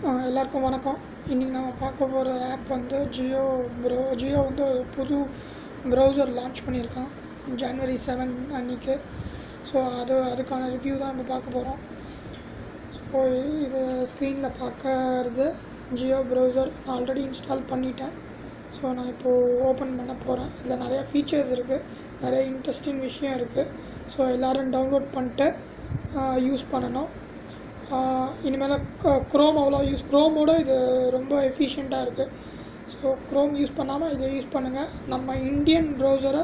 எல்லாருக்கும் வணக்கம். இன்றைக்கி நம்ம பார்க்க போகிற ஆப் வந்து ஜியோ வந்து ஒரு புது ப்ரௌசர் லான்ச் பண்ணியிருக்கான் January 7 அன்றைக்கி. ஸோ அதுக்கான ரிவ்யூ தான் நம்ம பார்க்க போகிறோம். ஸோ இது ஸ்க்ரீனில் பார்க்கறது ஜியோ ப்ரௌசர் நான் ஆல்ரெடி இன்ஸ்டால் பண்ணிட்டேன். ஸோ நான் இப்போது ஓப்பன் பண்ண போகிறேன். இதில் நிறையா ஃபீச்சர்ஸ் இருக்குது, நிறைய இன்ட்ரெஸ்டிங் விஷயம் இருக்குது. ஸோ எல்லோரும் டவுன்லோட் பண்ணிட்டு யூஸ் பண்ணணும். இனிமேல் க்ரோமோட இது ரொம்ப எஃபிஷியண்ட்டாக இருக்குது. ஸோ க்ரோம் யூஸ் பண்ணாமல் இதை யூஸ் பண்ணுங்கள். நம்ம இந்தியன் ப்ரௌசரை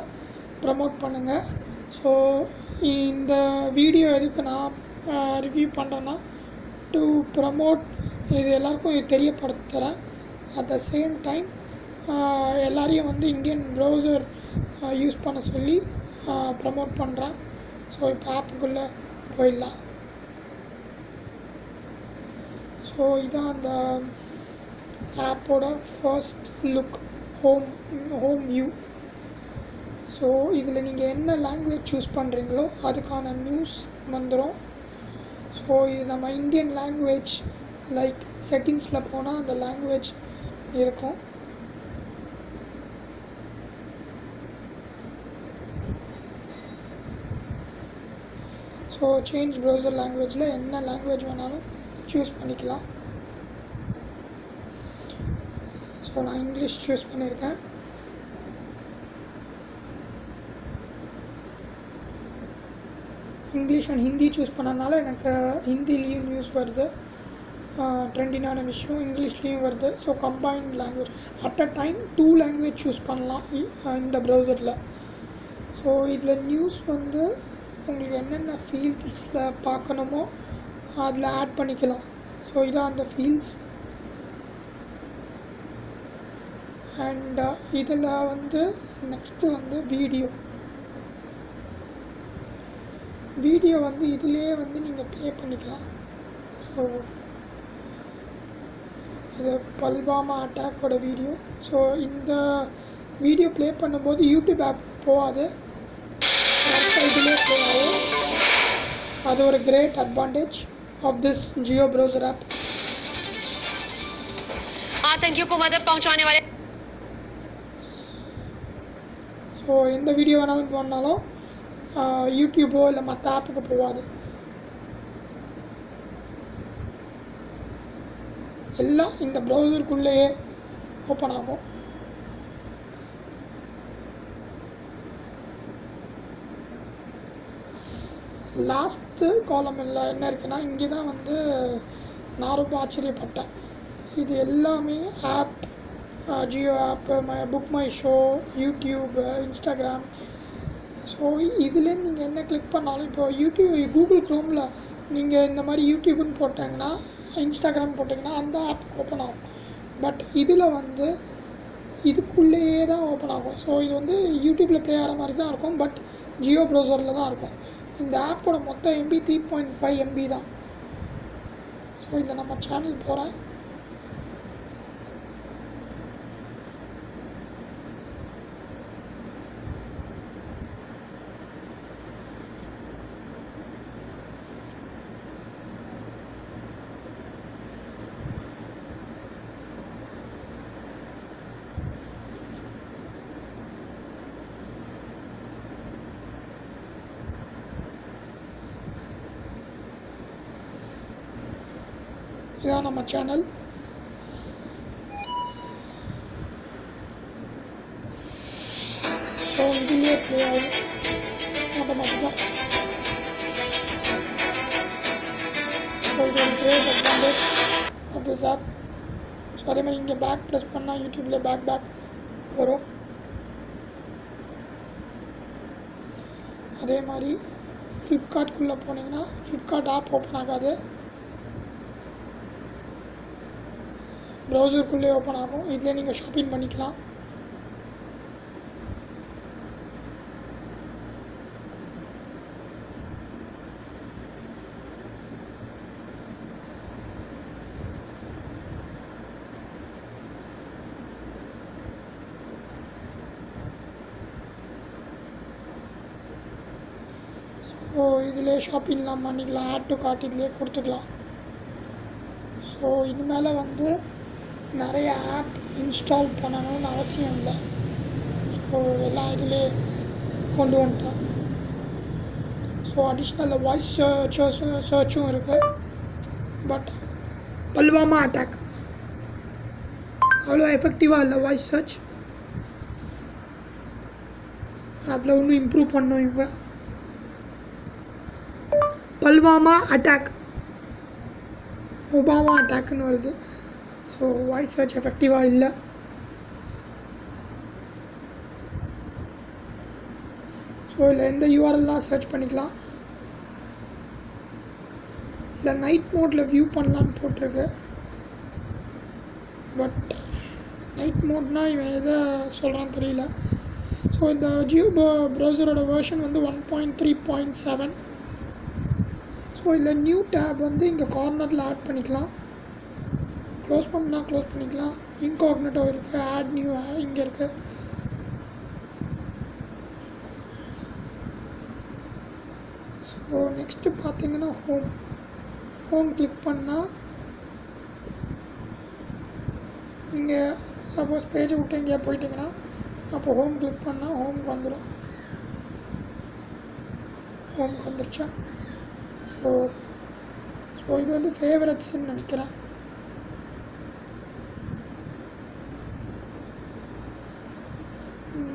ப்ரமோட் பண்ணுங்கள். ஸோ இந்த வீடியோ எதுக்கு நான் ரிவ்யூ பண்ணுறேன்னா, டு ப்ரமோட் இது எல்லாருக்கும் இது தெரியப்படுத்துகிறேன். அட் த சேம் டைம் எல்லாரையும் வந்து இந்தியன் ப்ரௌசர் யூஸ் பண்ண சொல்லி ப்ரமோட் பண்ணுறேன். ஸோ இப்போ ஆப்புக்குள்ளே போயிடலாம். ஸோ இதான் அந்த ஆப்போட first look, home view. So இதில் நீங்கள் என்ன லாங்குவேஜ் சூஸ் பண்ணுறீங்களோ அதுக்கான நியூஸ் வந்துடும். ஸோ இது நம்ம இந்தியன் லாங்குவேஜ் லைக் செட்டிங்ஸில் போனால் அந்த லாங்குவேஜ் இருக்கும். ஸோ சேஞ்ச் ப்ரௌசர் லாங்குவேஜில் என்ன லாங்குவேஜ் வேணாலும் சூஸ் பண்ணிக்கலாம். ஸோ நான் இங்கிலீஷ் சூஸ் பண்ணியிருக்கேன். இங்கிலீஷ் அண்ட் ஹிந்தி சூஸ் பண்ணனால எனக்கு ஹிந்திலேயும் நியூஸ் வருது, ட்ரெண்டிங்கான விஷயம் இங்கிலீஷ்லேயும் வருது. So combined language at a time 2 language choose பண்ணலாம் இந்த ப்ரௌசரில். ஸோ இதில் நியூஸ் வந்து உங்களுக்கு என்னென்ன ஃபீல்ட்ஸில் பார்க்கணுமோ அதில் ஆட் பண்ணிக்கலாம். ஸோ இதான் அந்த ஃபீல்ட்ஸ். அண்ட் இதில் வந்து நெக்ஸ்ட்டு வந்து வீடியோ வந்து இதிலே வந்து நீங்கள் ப்ளே பண்ணிக்கலாம். ஸோ இது பல்வாமா அட்டாக்கோட வீடியோ. ஸோ இந்த வீடியோ ப்ளே பண்ணும்போது யூடியூப் ஆப் போகாது, இதிலே ப்ளே ஆகும். அது ஒரு great advantage of this Jio browser app. आतंकियों को मदद पहुंचाने वाले ஸோ எந்த வீடியோ வேணாலும் போனாலும் யூடியூபோ இல்லை மற்ற ஆப்புக்கு போகாது. எல்லாம் இந்த ப்ரௌசருக்குள்ளேயே ஓப்பன் ஆகும். லாஸ்ட்டு காலமில் என்ன இருக்குன்னா, இங்கே தான் வந்து நான் ரொம்ப ஆச்சரியப்பட்டேன். இது எல்லாமே app, Jio app, Book My Show, YouTube, Instagram. So இதுலேருந்து நீங்கள் என்ன கிளிக் பண்ணாலும், இப்போ கூகுள் க்ரோமில் நீங்கள் இந்த மாதிரி யூடியூப்னு போட்டிங்கன்னா, இன்ஸ்டாகிராம் போட்டிங்கன்னா அந்த ஆப் ஓப்பன் ஆகும். பட் இதில் வந்து இதுக்குள்ளேயே தான் ஓப்பன் ஆகும். ஸோ இது வந்து யூடியூப்பில் ப்ளே ஆகிற மாதிரி தான் இருக்கும், பட் ஜியோ ப்ரௌசரில் தான் இருக்கும். இந்த ஆப்போட மொத்த MB 3.5 MB தான். ஸோ இதில் நம்ம சேனல் போகிறேன். இதான் நம்ம சேனல். ஸோ இதுலேயே ப்ளே ஆகும் ஆட்டோமேட்டிக்காக. ஸோ இது ஒரு great advantage of this app. So அதே மாதிரி இங்கே பேக் ப்ரெஸ் பண்ணால் யூடியூப்பில் பேக் வரும். அதே மாதிரி ஃப்ளிப்கார்ட்குள்ளே போனீங்கன்னா ஃப்ளிப்கார்ட் ஆப் ஓப்பன் ஆகாது, ப்ரௌசருக்குள்ளே ஓப்பன் ஆகும். இதில் நீங்கள் ஷாப்பிங் பண்ணிக்கலாம். ஸோ இதிலே ஷாப்பிங்லாம் பண்ணிக்கலாம், ஆட் டு கார்ட் இதிலே கொடுத்துக்கலாம். ஸோ இனிமேல் வந்து நிறைய ஆப் இன்ஸ்டால் பண்ணணும்னு அவசியம் இல்லை. ஸோ எல்லாம் இதிலே கொண்டு வந்துட்டோம். ஸோ அடிஷ்னல் வாய்ஸ் சர்ச்சும் இருக்குது. பட் பல்வாமா அட்டாக் அவ்வளோ எஃபெக்டிவாக இல்லை வாய்ஸ் சர்ச். அதில் இன்னும் இம்ப்ரூவ் பண்ணோம் இவங்க. பல்வாமா அட்டாக், ஒபாமா அட்டாக்னு வருது. ஸோ வாய்ஸ் சர்ச் எஃபெக்டிவாக இல்லை. ஸோ இதில் எந்த யூஆர்எல்லாம் சர்ச் பண்ணிக்கலாம். இல்லை நைட் மோடில் வியூ பண்ணலான்னு போட்டிருக்கு. பட் நைட் மோட்னால் இவன் எதை சொல்கிறான்னு தெரியல. ஸோ இந்த ஜியோ ப்ரௌசரோட வெர்ஷன் வந்து 1.3.7. ஸோ இதில் நியூ டேப் வந்து இங்கே கார்னரில் ஆட் பண்ணிக்கலாம். க்ளோஸ் பண்ணால் க்ளோஸ் பண்ணிக்கலாம். இன்காக்னேட்டோ இருக்குது, ஆட் நியூ இங்கே இருக்குது. ஸோ நெக்ஸ்ட்டு பார்த்தீங்கன்னா ஹோம் கிளிக் பண்ணால் நீங்கள் சப்போஸ் பேஜை விட்டு எங்கேயா போயிட்டீங்கன்னா அப்போ ஹோம் கிளிக் பண்ணால் ஹோமுக்கு வந்துடும். ஹோமுக்கு வந்துருச்சா? ஸோ இது வந்து ஃபேவரட்ஸ்ன்னு நினைக்கிறேன்.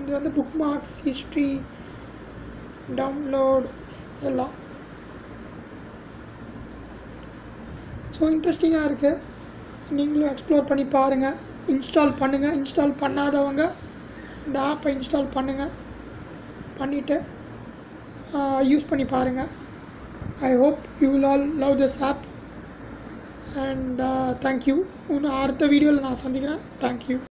இது வந்து புக் மார்க்ஸ், ஹிஸ்ட்ரி, டவுன்லோட் எல்லாம். ஸோ இன்ட்ரெஸ்டிங்காக இருக்குது. நீங்களும் எக்ஸ்ப்ளோர் பண்ணி பாருங்கள், இன்ஸ்டால் பண்ணுங்கள். இன்ஸ்டால் பண்ணாதவங்க இந்த ஆப்பை இன்ஸ்டால் பண்ணுங்கள், பண்ணிவிட்டு யூஸ் பண்ணி பாருங்கள். I hope you will all love this app and thank you. இன்னும் அடுத்த வீடியோவில் நான் சந்திக்கிறேன். தேங்க்யூ.